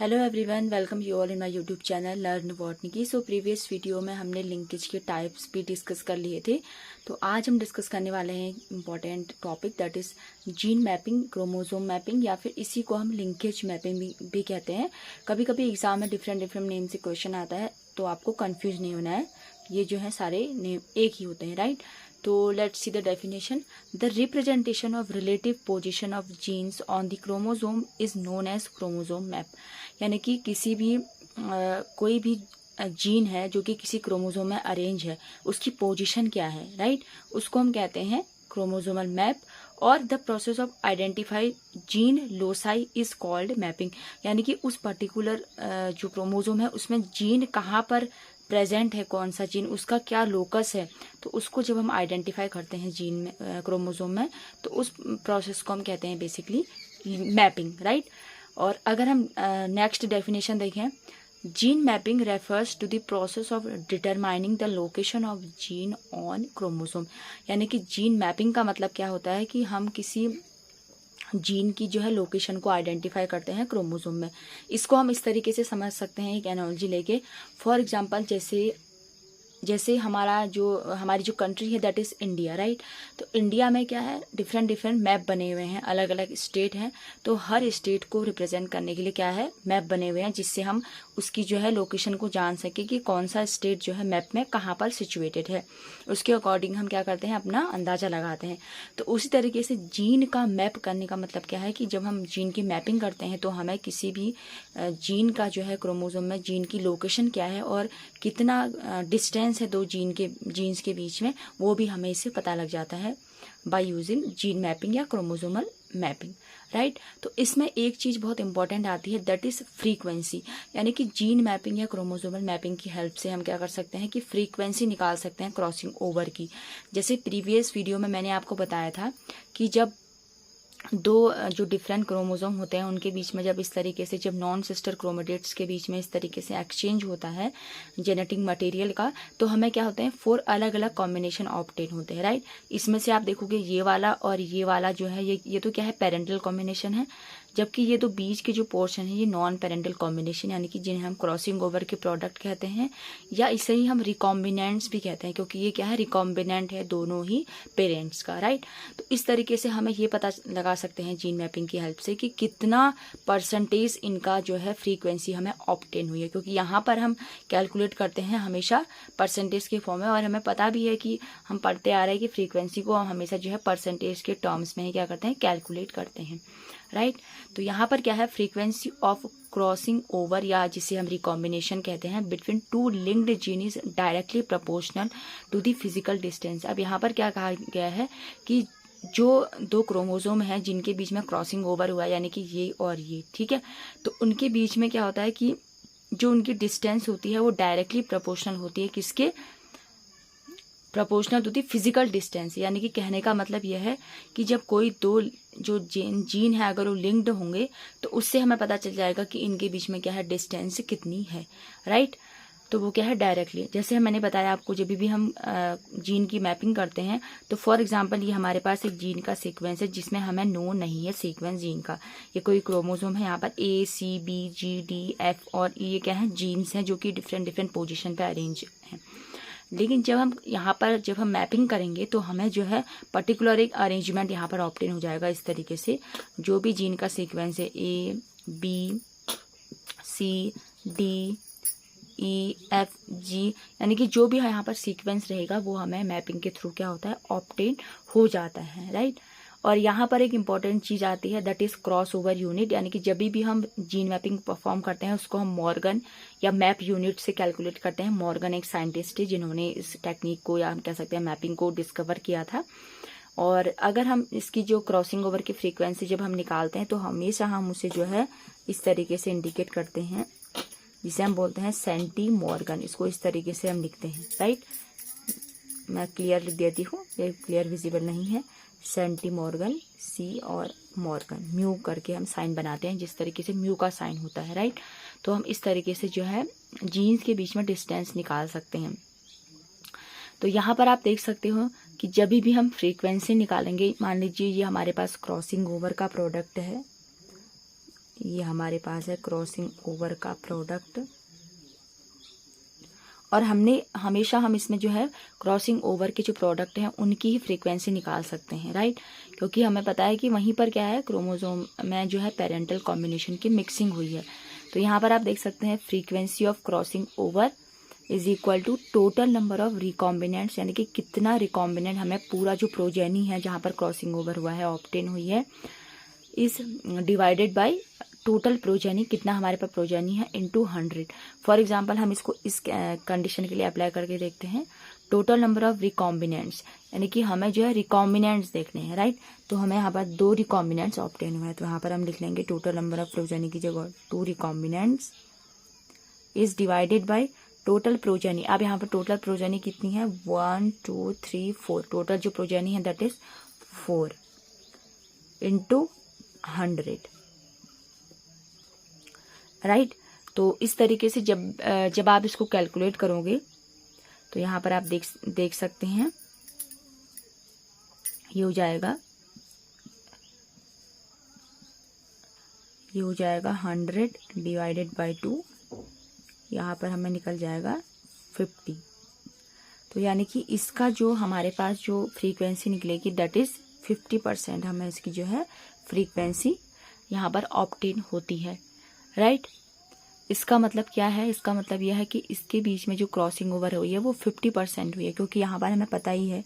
Hello everyone, welcome you all in my YouTube channel learn botany की। So previous video में हमने linkage के types भी discuss कर लिए थे। तो आज हम डिस्कस करने वाले हैं important topic, that is gene mapping, chromosome mapping, या फिर इसी को हम लिंकेज मैपिंग भी कहते हैं। कभी कभी एग्जाम में डिफरेंट नेम से क्वेश्चन आता है, तो आपको कंफ्यूज नहीं होना है। ये जो है सारे नेम एक ही होते हैं, राइट। तो let's see the definition. The representation of relative position of genes on the chromosome is known as chromosome map. यानी कि किसी भी कोई भी जीन है जो कि किसी क्रोमोसोम में अरेंज है, उसकी पोजीशन क्या है, राइट, उसको हम कहते हैं क्रोमोसोमल मैप। और the process of identify gene loci is called mapping. यानी कि उस पर्टिकुलर जो क्रोमोसोम है उसमें जीन कहाँ पर प्रेजेंट है, कौन सा जीन, उसका क्या लोकस है, तो उसको जब हम आइडेंटिफाई करते हैं जीन में, क्रोमोसोम में, तो उस प्रोसेस को हम कहते हैं बेसिकली मैपिंग, राइट। और अगर हम नेक्स्ट डेफिनेशन देखें, gene mapping refers to the process of determining the location of gene on chromosome. यानी कि जीन मैपिंग का मतलब क्या होता है कि हम किसी जीन की जो है लोकेशन को आइडेंटिफाई करते हैं क्रोमोसोम में। इसको हम इस तरीके से समझ सकते हैं, एक एनालॉजी लेके। फॉर एग्जांपल जैसे हमारी जो कंट्री है दैट इज इंडिया, राइट। तो इंडिया में क्या है, डिफरेंट मैप बने हुए हैं, अलग अलग स्टेट हैं। तो हर स्टेट को रिप्रेजेंट करने के लिए क्या है, मैप बने हुए हैं, जिससे हम उसकी जो है लोकेशन को जान सके कि कौन सा स्टेट जो है मैप में कहाँ पर सिचुएटेड है। उसके अकॉर्डिंग हम क्या करते हैं, अपना अंदाजा लगाते हैं। तो उसी तरीके से जीन का मैप करने का मतलब क्या है कि जब हम जीन की मैपिंग करते हैं तो हमें किसी भी जीन का जो है क्रोमोसोम में जीन की लोकेशन क्या है और कितना डिस्टेंस है दो जीन्स के बीच में, वो भी हमें इससे पता लग जाता है बाय यूजिंग जीन मैपिंग या क्रोमोसोमल मैपिंग, राइट। तो इसमें एक चीज बहुत इंपॉर्टेंट आती है, दैट इज फ्रीक्वेंसी। यानी कि जीन मैपिंग या क्रोमोसोमल मैपिंग की हेल्प से हम क्या कर सकते हैं कि फ्रीक्वेंसी निकाल सकते हैं क्रॉसिंग ओवर की। जैसे प्रीवियस वीडियो में मैंने आपको बताया था कि जब दो जो डिफरेंट क्रोमोसोम होते हैं उनके बीच में जब इस तरीके से, जब नॉन सिस्टर क्रोमेटिड्स के बीच में इस तरीके से एक्सचेंज होता है जेनेटिक मटेरियल का, तो हमें क्या होते हैं, 4 अलग अलग कॉम्बिनेशन ऑब्टेन होते हैं, राइट। इसमें से आप देखोगे ये वाला और ये वाला जो है, ये तो क्या है, पेरेंटल कॉम्बिनेशन है। जबकि ये दो बीच के जो पोर्शन है ये नॉन पेरेंटल कॉम्बिनेशन, यानी कि जिन्हें हम क्रॉसिंग ओवर के प्रोडक्ट कहते हैं, या इसे ही हम रिकॉम्बिनेंट्स भी कहते हैं, क्योंकि ये क्या है, रिकॉम्बिनेंट है दोनों ही पेरेंट्स का, राइट। तो इस तरीके से हमें ये पता लगा सकते हैं जीन मैपिंग की हेल्प से कि कितना परसेंटेज इनका जो है फ्रीक्वेंसी हमें ऑब्टेन हुई है, क्योंकि यहाँ पर हम कैलकुलेट करते हैं हमेशा परसेंटेज के फॉर्म में। और हमें पता भी है कि हम पढ़ते आ रहे हैं कि फ्रीक्वेंसी को हम हमेशा जो है परसेंटेज के टर्म्स में ही क्या करते हैं, कैलकुलेट करते हैं, राइट। तो यहाँ पर क्या है, फ्रीक्वेंसी ऑफ क्रॉसिंग ओवर, या जिसे हम रिकॉम्बिनेशन कहते हैं, between 2 linked gene is directly proportional to the physical distance. अब यहाँ पर क्या कहा गया है कि जो दो क्रोमोसोम हैं जिनके बीच में क्रॉसिंग ओवर हुआ, यानी कि ये और ये, ठीक है, तो उनके बीच में क्या होता है कि जो उनकी डिस्टेंस होती है वो डायरेक्टली प्रोपोर्शनल होती है, किसके, proportional to the physical distance. यानी कि कहने का मतलब यह है कि जब कोई दो जो जीन है अगर वो लिंक्ड होंगे तो उससे हमें पता चल जाएगा कि इनके बीच में क्या है, डिस्टेंस कितनी है, राइट। तो वो क्या है, डायरेक्टली। जैसे मैंने बताया आपको, जब भी हम जीन की मैपिंग करते हैं तो फॉर एग्जांपल ये हमारे पास एक जीन का सीक्वेंस है जिसमें हमें नो नहीं है सीक्वेंस जीन का। ये कोई क्रोमोसोम है, यहाँ पर ACBGDF और ये क्या है, जीन्स हैं जो कि डिफरेंट पोजिशन पे अरेंज हैं। लेकिन जब हम मैपिंग करेंगे तो हमें जो है पर्टिकुलर एक अरेंजमेंट यहाँ पर ऑब्टेन हो जाएगा इस तरीके से। जो भी जीन का सीक्वेंस है ABCDEFG, यानी कि जो भी यहाँ पर सीक्वेंस रहेगा वो हमें मैपिंग के थ्रू क्या होता है, ऑब्टेन हो जाता है, राइट। और यहाँ पर एक इम्पॉर्टेंट चीज़ आती है, that is cross over unit. यानी कि जब भी हम जीन मैपिंग परफॉर्म करते हैं उसको हम मॉर्गन या मैप यूनिट से कैलकुलेट करते हैं। मॉर्गन एक साइंटिस्ट है जिन्होंने इस टेक्निक को, या हम कह सकते हैं मैपिंग को, डिस्कवर किया था। और अगर हम इसकी जो क्रॉसिंग ओवर की फ्रीक्वेंसी जब हम निकालते हैं तो हमेशा हम उसे जो है इस तरीके से इंडिकेट करते हैं, जिसे हम बोलते हैं सेंटी मॉर्गन। इसको इस तरीके से हम लिखते हैं, राइट। मैं क्लियर लिख देती हूँ, ये क्लियर विजिबल नहीं है। सेंटी मॉर्गन, C और मॉर्गन, म्यू करके हम साइन बनाते हैं, जिस तरीके से म्यू का साइन होता है, राइट। तो हम इस तरीके से जो है जीन्स के बीच में डिस्टेंस निकाल सकते हैं। तो यहाँ पर आप देख सकते हो कि जब भी हम फ्रीक्वेंसी निकालेंगे, मान लीजिए ये हमारे पास क्रॉसिंग ओवर का प्रोडक्ट है, ये हमारे पास है क्रॉसिंग ओवर का प्रोडक्ट, और हमने हमेशा हम इसमें जो है क्रॉसिंग ओवर के जो प्रोडक्ट हैं उनकी ही फ्रीक्वेंसी निकाल सकते हैं, राइट। क्योंकि हमें पता है कि वहीं पर क्या है, क्रोमोसोम में जो है पेरेंटल कॉम्बिनेशन की मिक्सिंग हुई है। तो यहाँ पर आप देख सकते हैं frequency of crossing over is equal to total number of recombinants, यानी कि कितना रिकॉम्बिनेंट हमें पूरा जो प्रोजेनी है जहाँ पर क्रॉसिंग ओवर हुआ है, ऑब्टेन हुई है, is divided by total progeny, कितना हमारे पास प्रोजेनी है, इनटू 100। फॉर एग्जांपल हम इसको इस कंडीशन के लिए अप्लाई करके देखते हैं। टोटल नंबर ऑफ रिकॉम्बिनेंट्स, यानी कि हमें जो है रिकॉम्बिनेंट्स देखने हैं, राइट। तो हमें यहाँ पर 2 रिकॉम्बिनेंट्स ऑब्टेन हुए हैं, तो यहाँ पर हम लिख लेंगे टोटल नंबर ऑफ प्रोजेनी की जगह 2 recombinants is divided by total progeny. अब यहाँ पर टोटल प्रोजेनी कितनी है, 1 2 3 4, टोटल जो प्रोजेनी है दैट इज 4 इंटू 100, राइट। तो इस तरीके से जब आप इसको कैलकुलेट करोगे तो यहाँ पर आप देख सकते हैं ये हो जाएगा 100 डिवाइडेड बाय 2, यहाँ पर हमें निकल जाएगा 50। तो यानी कि इसका जो हमारे पास जो फ्रीक्वेंसी निकलेगी दैट इज 50% हमें इसकी जो है फ्रीक्वेंसी यहाँ पर ऑब्टेन होती है, राइट। इसका मतलब क्या है, इसका मतलब यह है कि इसके बीच में जो क्रॉसिंग ओवर हुई है वो 50% हुई है, क्योंकि यहाँ पर हमें पता ही है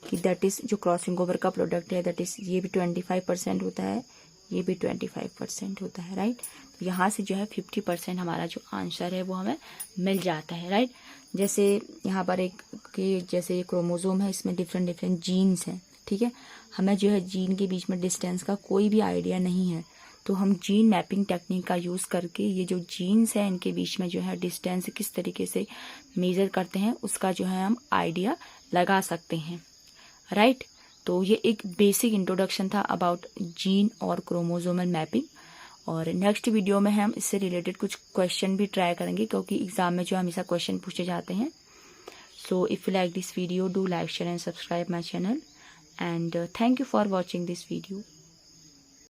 कि दैट इज जो क्रॉसिंग ओवर का प्रोडक्ट है दैट इज ये भी 25% होता है, ये भी 25% होता है, राइट। तो यहाँ से जो है 50% हमारा जो आंसर है वो हमें मिल जाता है, राइट। जैसे यहाँ पर जैसे ये क्रोमोसोम है, इसमें डिफरेंट जीन्स हैं, ठीक है। हमें जो है जीन के बीच में डिस्टेंस का कोई भी आइडिया नहीं है, तो हम जीन मैपिंग टेक्निक का यूज़ करके ये जो जीन्स है इनके बीच में जो है डिस्टेंस किस तरीके से मेज़र करते हैं उसका जो है हम आइडिया लगा सकते हैं, राइट। तो ये एक बेसिक इंट्रोडक्शन था अबाउट जीन और क्रोमोसोमल मैपिंग, और नेक्स्ट वीडियो में हम इससे रिलेटेड कुछ क्वेश्चन भी ट्राई करेंगे, क्योंकि एग्जाम में जो हमेशा क्वेश्चन पूछे जाते हैं। So if you like this video, do like, share and subscribe my channel, and thank you for watching this video.